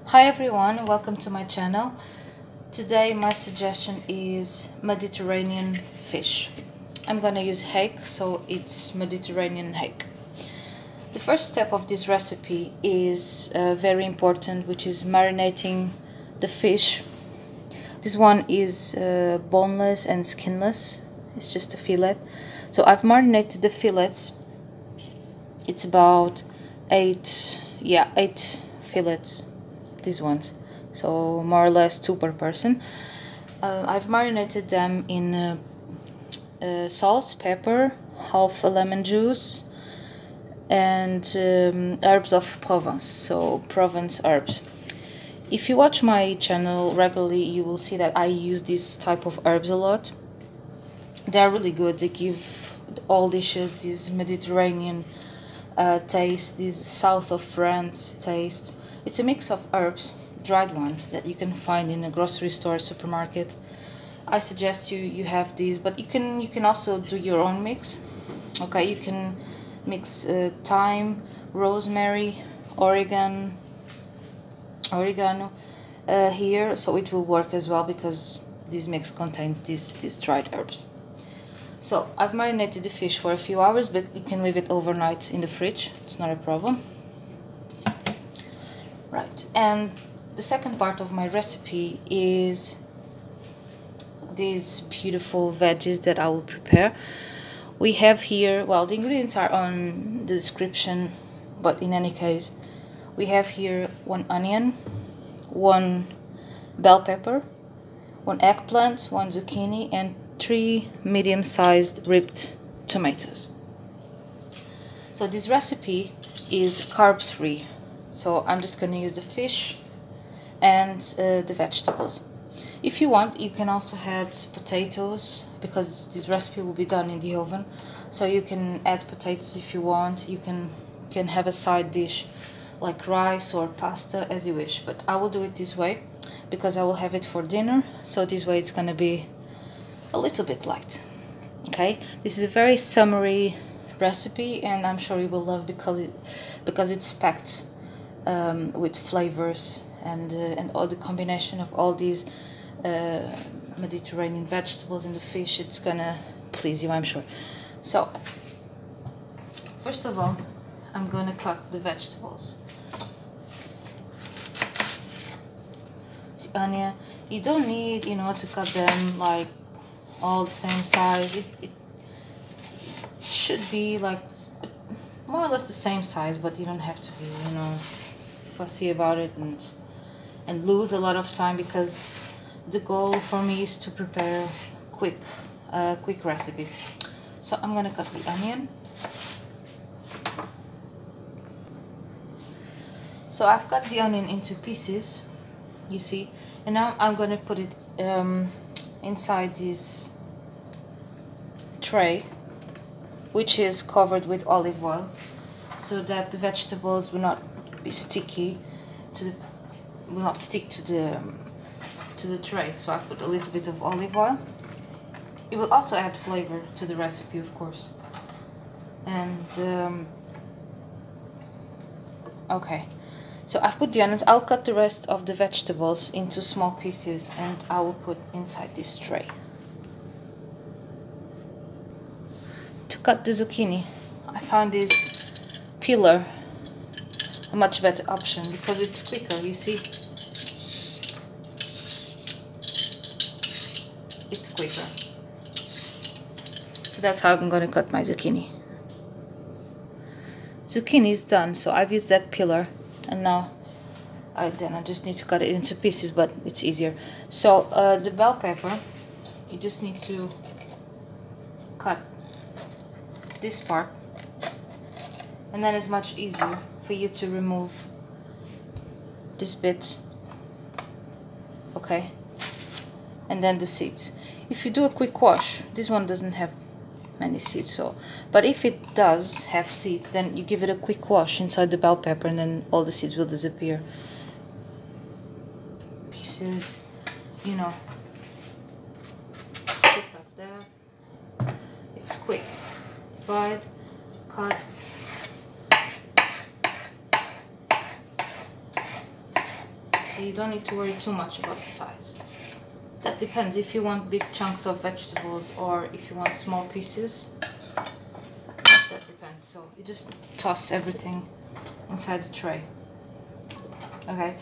Hi everyone, welcome to my channel. Today my suggestion is Mediterranean fish. I'm gonna use hake, so it's Mediterranean hake. The first step of this recipe is very important, which is marinating the fish. This one is boneless and skinless. It's just a fillet. So I've marinated the fillets. It's about eight fillets, these ones, so more or less 2 per person. I've marinated them in salt, pepper, half a lemon juice, and herbs of Provence, so Provence herbs. If you watch my channel regularly, you will see that I use this type of herbs a lot. They are really good. They give all dishes this Mediterranean taste, this south of France taste. It's a mix of herbs, dried ones, that you can find in a grocery store, supermarket. I suggest you have these, but you can also do your own mix. Okay, you can mix thyme, rosemary, Oregano here, so it will work as well because this mix contains these dried herbs. So I've marinated the fish for a few hours, but you can leave it overnight in the fridge. It's not a problem. Right, and the second part of my recipe is these beautiful veggies that I will prepare. We have here, well, the ingredients are on the description, but in any case, we have here 1 onion, 1 bell pepper, 1 eggplant, 1 zucchini, and 3 medium-sized ripped tomatoes. So this recipe is carbs free. So I'm just going to use the fish and the vegetables. If you want, you can also add potatoes, because this recipe will be done in the oven. So you can add potatoes if you want. You can have a side dish like rice or pasta, as you wish. But I will do it this way because I will have it for dinner. So this way it's going to be a little bit light. Okay, this is a very summery recipe, and I'm sure you will love because it's packed with flavors and all the combination of all these Mediterranean vegetables and the fish. It's gonna please you, I'm sure. So first of all, I'm gonna cut the vegetables. The onion, you don't need, to cut them like all the same size. It should be like more or less the same size, but you don't have to be, fussy about it and lose a lot of time, because the goal for me is to prepare quick recipes. So I'm gonna cut the onion. So I've cut the onion into pieces, you see, and now I'm gonna put it inside this tray, which is covered with olive oil, so that the vegetables will not be sticky will not stick to the tray. So I've put a little bit of olive oil. It will also add flavor to the recipe, of course. And okay, so I've put the onions. I'll cut the rest of the vegetables into small pieces and I will put inside this tray. To cut the zucchini, I found this peeler a much better option because it's quicker, you see. It's quicker. So that's how I'm going to cut my zucchini. Zucchini is done, so I've used that peeler, and now I just need to cut it into pieces, but it's easier. So the bell pepper, you just need to cut this part, and then it's much easier for you to remove this bit. Okay, and then the seeds. If you do a quick wash, this one doesn't have many seeds, so, but if it does have seeds, then you give it a quick wash inside the bell pepper and then all the seeds will disappear. Pieces, just like that. It's quick. Divide, cut. so you don't need to worry too much about the size. That depends if you want big chunks of vegetables or if you want small pieces. That depends. So you just toss everything inside the tray. Okay,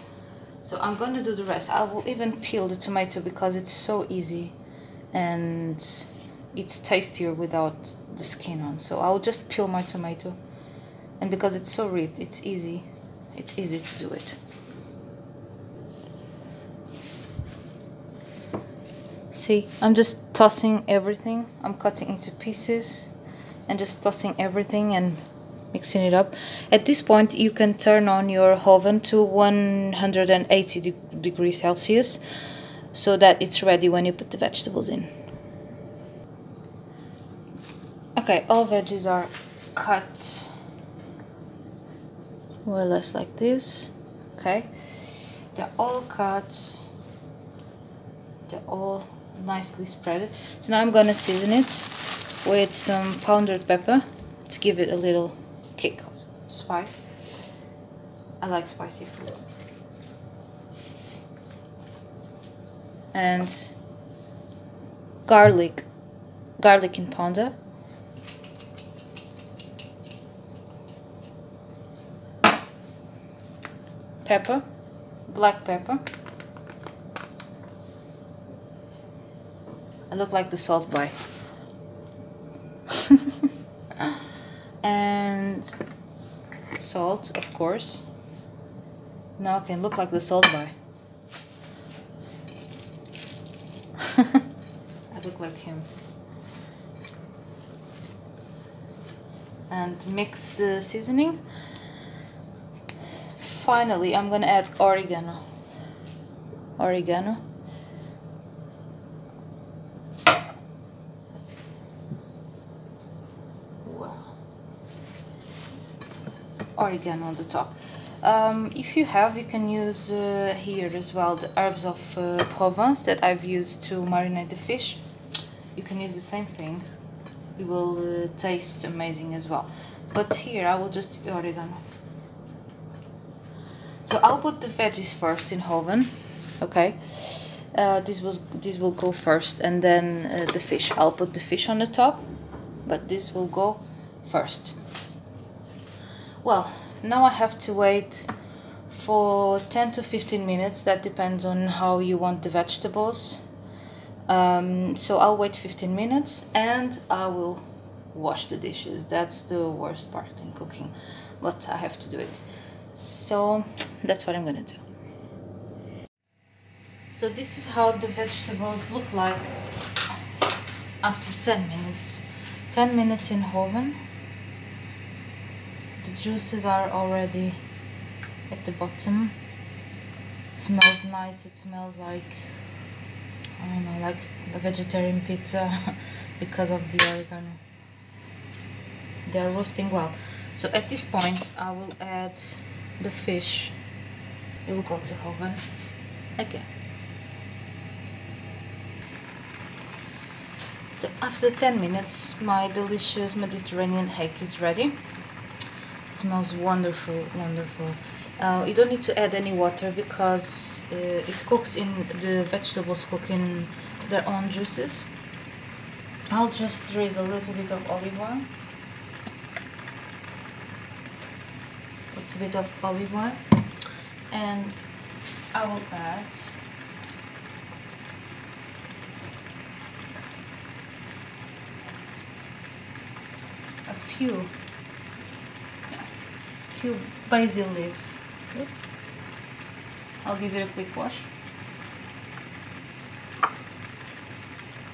so I'm gonna do the rest. I will even peel the tomato because it's so easy and it's tastier without the skin on. So I'll just peel my tomato, and because it's so ripped, it's easy to do it. See, I'm just tossing everything. I'm cutting into pieces and just tossing everything and mixing it up. At this point, you can turn on your oven to 180 degrees Celsius so that it's ready when you put the vegetables in. Okay, all veggies are cut more or less like this. Okay, they're all cut. They're all nicely spread. So now I'm gonna season it with some pounded pepper to give it a little kick of spice. I like spicy food. And garlic in powder. Pepper, black pepper. I look like the salt boy. And salt, of course. Now I can look like the salt boy. I look like him. And mix the seasoning. Finally, I'm gonna add oregano. Oregano. Oregano on the top. If you have, you can use here as well the herbs of Provence that I've used to marinate the fish. You can use the same thing. It will taste amazing as well. But here I will just use oregano. So I'll put the veggies first in oven. Okay, this will go first, and then the fish. I'll put the fish on the top, but this will go first. Well, now I have to wait for 10 to 15 minutes. That depends on how you want the vegetables. So I'll wait 15 minutes and I will wash the dishes. That's the worst part in cooking, but I have to do it. So that's what I'm gonna do. So this is how the vegetables look like after 10 minutes. 10 minutes in oven. The juices are already at the bottom. It smells nice. It smells like, I don't know, like a vegetarian pizza because of the oregano. They are roasting well. So at this point I will add the fish. It will go to oven again. So after 10 minutes my delicious Mediterranean hake is ready. It smells wonderful, wonderful. You don't need to add any water because it cooks in, the vegetables cook in their own juices. I'll just drizzle a little bit of olive oil. Put a bit of olive oil, and I will add a few basil leaves. I'll give it a quick wash.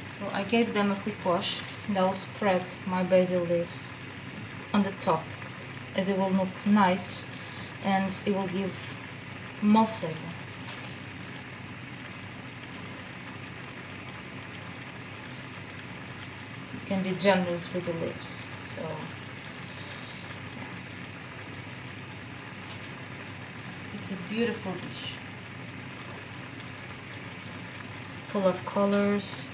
So I gave them a quick wash, and I will spread my basil leaves on the top, as it will look nice and it will give more flavor. You can be generous with the leaves. So it's a beautiful dish, full of colors,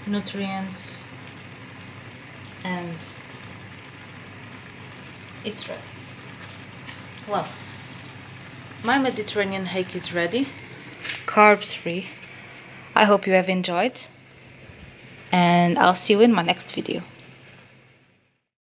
nutrients, and it's ready. Well, my Mediterranean hake is ready, carbs free. I hope you have enjoyed, and I'll see you in my next video.